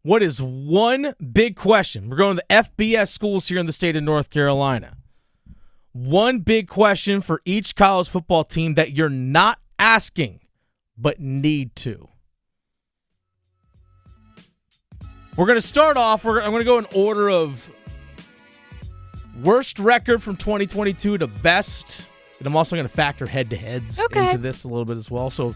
What is one big question? We're going to the FBS schools here in the state of North Carolina. One big question for each college football team that you're not asking but need to. We're going to start off. I'm going to go in order of worst record from 2022 to best. And I'm also going to factor head-to-heads into this a little bit as well. So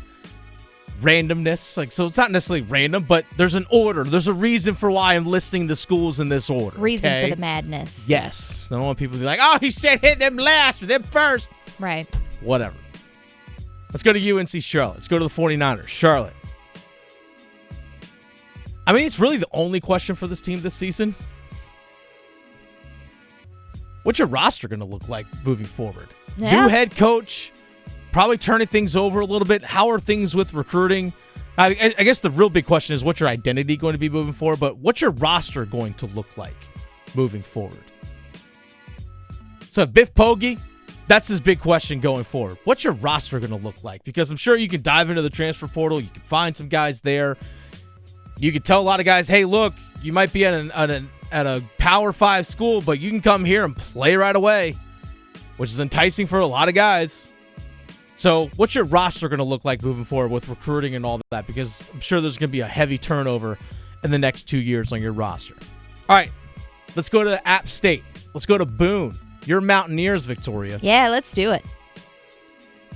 randomness. So it's not necessarily random, but there's an order. There's a reason for why I'm listing the schools in this order. Reason for the madness. Yes. I don't want people to be like, oh, he said hit them last or them first. Right. Whatever. Let's go to UNC Charlotte. Let's go to the 49ers. Charlotte. I mean, it's really the only question for this team this season. What's your roster going to look like moving forward? Yeah. New head coach, probably turning things over a little bit. How are things with recruiting? I guess the real big question is what's your identity going to be moving forward, but what's your roster going to look like moving forward? So Biff Poggi, that's his big question going forward. What's your roster going to look like? Because I'm sure you can dive into the transfer portal. You can find some guys there. You can tell a lot of guys, hey, look, you might be at a Power 5 school, but you can come here and play right away, which is enticing for a lot of guys. So what's your roster going to look like moving forward with recruiting and all that? Because I'm sure there's going to be a heavy turnover in the next 2 years on your roster. All right, let's go to App State. Let's go to Boone. Your Mountaineers, Victoria. Yeah, let's do it.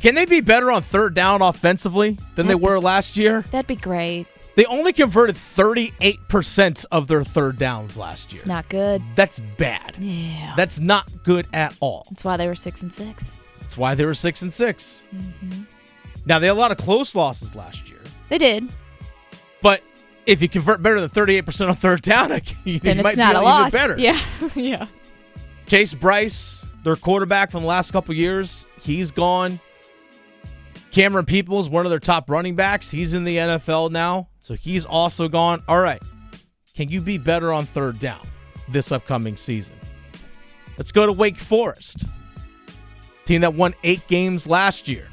Can they be better on third down offensively than they were last year? That'd be great. They only converted 38% of their third downs last year. It's not good. That's bad. Yeah. That's not good at all. That's why they were 6-6. That's why they were 6-6. Mm-hmm. Now, they had a lot of close losses last year. They did. But if you convert better than 38% on third down, you then might it's not be a loss. Even better. Yeah. Yeah. Chase Bryce, their quarterback from the last couple years, he's gone. Cameron Peoples, one of their top running backs, he's in the NFL now. So he's also gone. All right. Can you be better on third down this upcoming season? Let's go to Wake Forest. Team that won 8 games last year.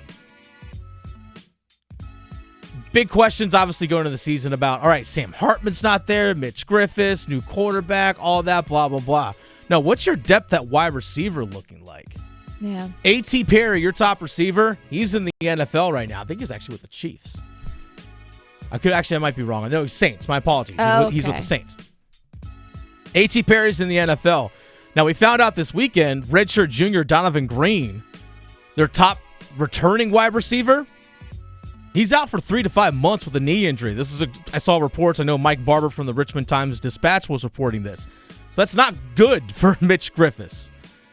Big questions obviously going into the season about, all right, Sam Hartman's not there, Mitch Griffiths, new quarterback, all that, blah, blah, blah. Now, what's your depth at wide receiver looking like? Yeah. A.T. Perry, your top receiver, he's in the NFL right now. I think he's actually with the Chiefs. I might be wrong. No, he's Saints. My apologies. He's with the Saints. A.T. Perry's in the NFL. Now, we found out this weekend, redshirt junior Donovan Green, their top returning wide receiver, he's out for 3 to 5 months with a knee injury. I saw reports. I know Mike Barber from the Richmond Times-Dispatch was reporting this. So that's not good for Mitch Griffiths.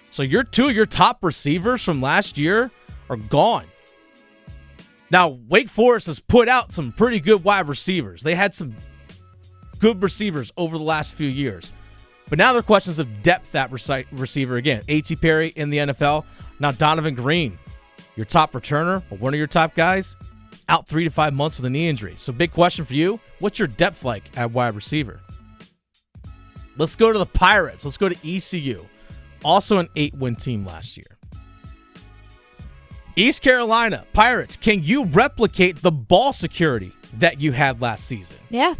So two of your top receivers from last year are gone. Now, Wake Forest has put out some pretty good wide receivers. They had some good receivers over the last few years. But now there are questions of depth at receiver again. A.T. Perry in the NFL. Now Donovan Green, your top returner, or one of your top guys, out 3 to 5 months with a knee injury. So big question for you. What's your depth like at wide receiver? Let's go to the Pirates. Let's go to ECU. Also an 8-win team last year. East Carolina Pirates, can you replicate the ball security that you had last season? Yeah.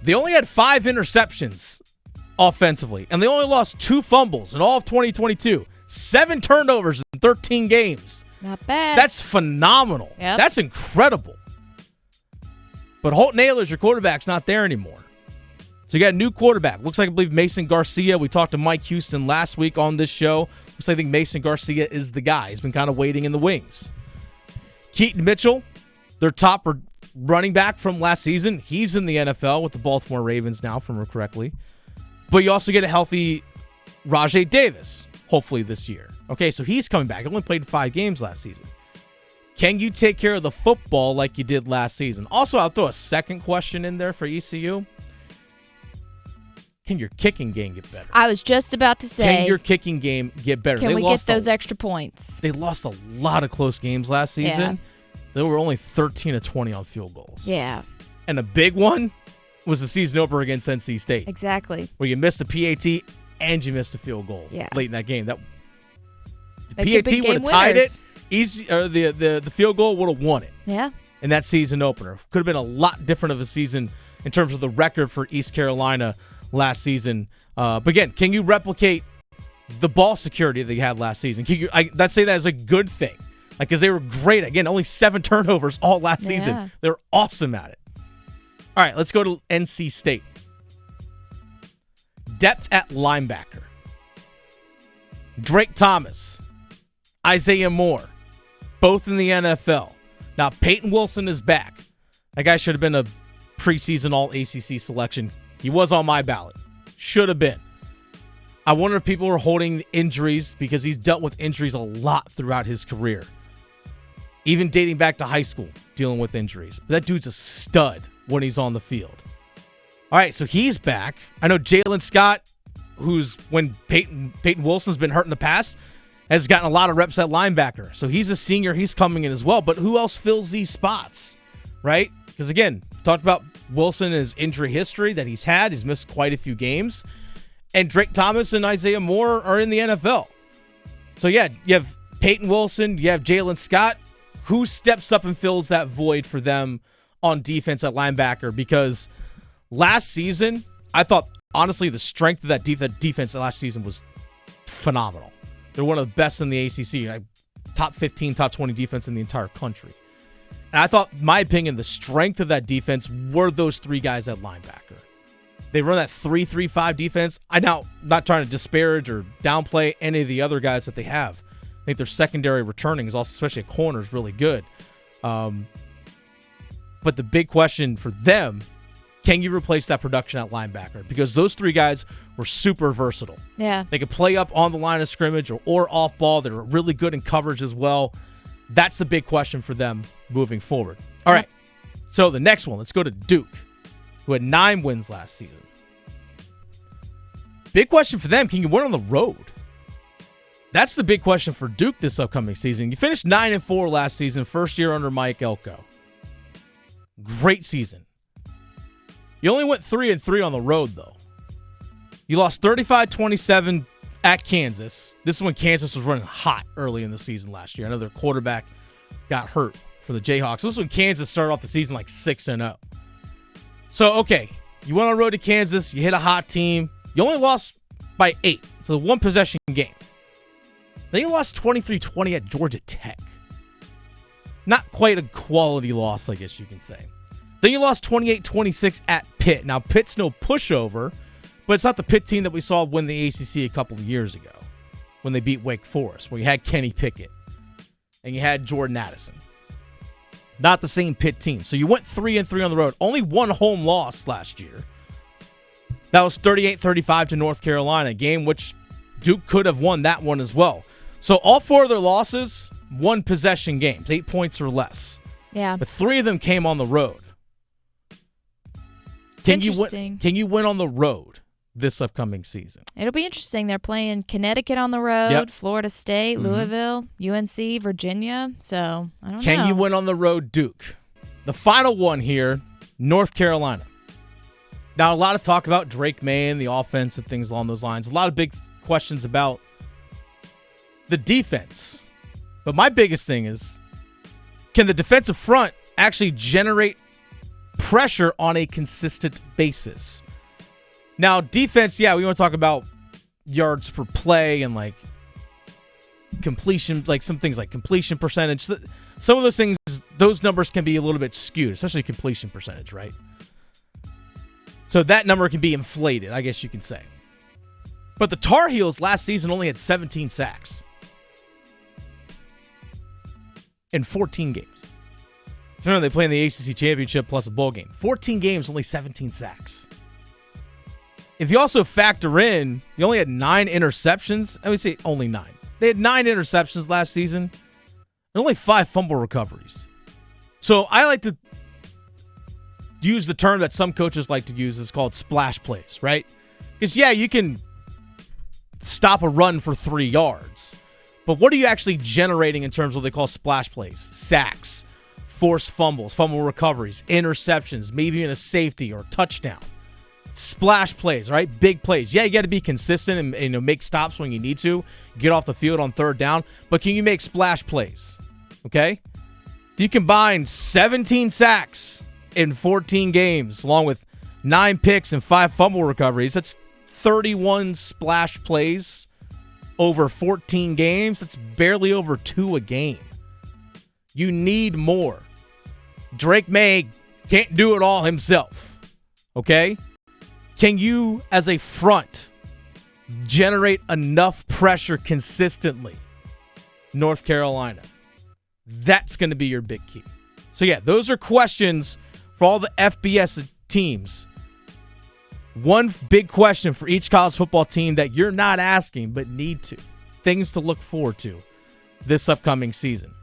They only had 5 interceptions offensively, and they only lost 2 fumbles in all of 2022. 7 turnovers in 13 games. Not bad. That's phenomenal. Yep. That's incredible. But Holt Naylor's your quarterback's not there anymore. So you got a new quarterback. Looks like, I believe, Mason Garcia. We talked to Mike Houston last week on this show. Looks like I think Mason Garcia is the guy. He's been kind of waiting in the wings. Keaton Mitchell, their top running back from last season. He's in the NFL with the Baltimore Ravens now, if I remember correctly. But you also get a healthy Rajay Davis, hopefully this year. Okay, so he's coming back. He only played 5 games last season. Can you take care of the football like you did last season? Also, I'll throw a second question in there for ECU. Can your kicking game get better? I was just about to say. Can your kicking game get better? Can we get those extra points? They lost a lot of close games last season. Yeah. They were only 13 of 20 on field goals. Yeah. And a big one was the season opener against NC State. Exactly. Where you missed a PAT and you missed a field goal late in that game. The PAT would have tied it. The field goal would have won it. Yeah. In that season opener. Could have been a lot different of a season in terms of the record for East Carolina last season. But again, can you replicate the ball security that you had last season? Let's say that is a good thing. Because they were great. Again, only 7 turnovers all last season. They're awesome at it. All right, let's go to NC State. Depth at linebacker. Drake Thomas, Isaiah Moore, both in the NFL. Now, Peyton Wilson is back. That guy should have been a preseason All-ACC selection. He was on my ballot. Should have been. I wonder if people are holding injuries because he's dealt with injuries a lot throughout his career. Even dating back to high school, dealing with injuries. But that dude's a stud when he's on the field. All right, so he's back. I know Jalen Scott, when Peyton Wilson's been hurt in the past, has gotten a lot of reps at linebacker. So he's a senior. He's coming in as well. But who else fills these spots, right? Because, again, talked about Wilson and his injury history that he's had. He's missed quite a few games. And Drake Thomas and Isaiah Moore are in the NFL. So, yeah, you have Peyton Wilson. You have Jalen Scott. Who steps up and fills that void for them on defense at linebacker? Because last season, I thought, honestly, the strength of that defense last season was phenomenal. They're one of the best in the ACC. Top 15, top 20 defense in the entire country. And I thought, in my opinion, the strength of that defense were those 3 guys at linebacker. They run that 3-3-5 defense. I'm now not trying to disparage or downplay any of the other guys that they have. I think their secondary returning is also, especially at corner, is really good. But the big question for them, can you replace that production at linebacker? Because those 3 guys were super versatile. Yeah. They could play up on the line of scrimmage or off ball. They're really good in coverage as well. That's the big question for them moving forward. All right. So the next one, let's go to Duke, who had 9 wins last season. Big question for them, can you win on the road? That's the big question for Duke this upcoming season. You finished 9-4 last season, first year under Mike Elko. Great season. You only went 3-3 on the road, though. You lost 35-27 at Kansas. This is when Kansas was running hot early in the season last year. I know their quarterback got hurt for the Jayhawks. This is when Kansas started off the season like 6-0. So, okay, you went on the road to Kansas. You hit a hot team. You only lost by 8. So, a one-possession game. Then you lost 23-20 at Georgia Tech. Not quite a quality loss, I guess you can say. Then you lost 28-26 at Pitt. Now, Pitt's no pushover, but it's not the Pitt team that we saw win the ACC a couple of years ago when they beat Wake Forest, where you had Kenny Pickett and you had Jordan Addison. Not the same Pitt team. So you went 3-3 on the road. Only one home loss last year. That was 38-35 to North Carolina, a game which Duke could have won that one as well. So all 4 of their losses, one-possession games, 8 points or less. Yeah. But 3 of them came on the road. Can you win on the road this upcoming season? It'll be interesting. They're playing Connecticut on the road, Florida State, Louisville, UNC, Virginia. So, I don't know. Can you win on the road, Duke? The final one here, North Carolina. Now, a lot of talk about Drake May and the offense and things along those lines. A lot of big questions about the defense. But my biggest thing is, can the defensive front actually generate pressure on a consistent basis? Now, defense, we want to talk about yards per play and like completion, like some things like completion percentage. Some of those things, those numbers can be a little bit skewed, especially completion percentage, right? So that number can be inflated, I guess you can say. But the Tar Heels last season only had 17 sacks in 14 games. Remember, they play in the ACC Championship plus a bowl game. 14 games, only 17 sacks. If you also factor in, you only had 9 interceptions. I would say only 9. They had 9 interceptions last season and only 5 fumble recoveries. So I like to use the term that some coaches like to use. It's called splash plays, right? Because, you can stop a run for 3 yards. But what are you actually generating in terms of what they call splash plays? Sacks, forced fumbles, fumble recoveries, interceptions, maybe even a safety or a touchdown. Splash plays, right? Big plays. You got to be consistent and make stops when you need to. Get off the field on 3rd down. But can you make splash plays? Okay? If you combine 17 sacks in 14 games, along with 9 picks and 5 fumble recoveries. That's 31 splash plays over 14 games. That's barely over 2 a game. You need more. Drake May can't do it all himself. Okay? Can you, as a front, generate enough pressure consistently? North Carolina. That's going to be your big key. So, yeah, those are questions for all the FBS teams. One big question for each college football team that you're not asking but need to. Things to look forward to this upcoming season.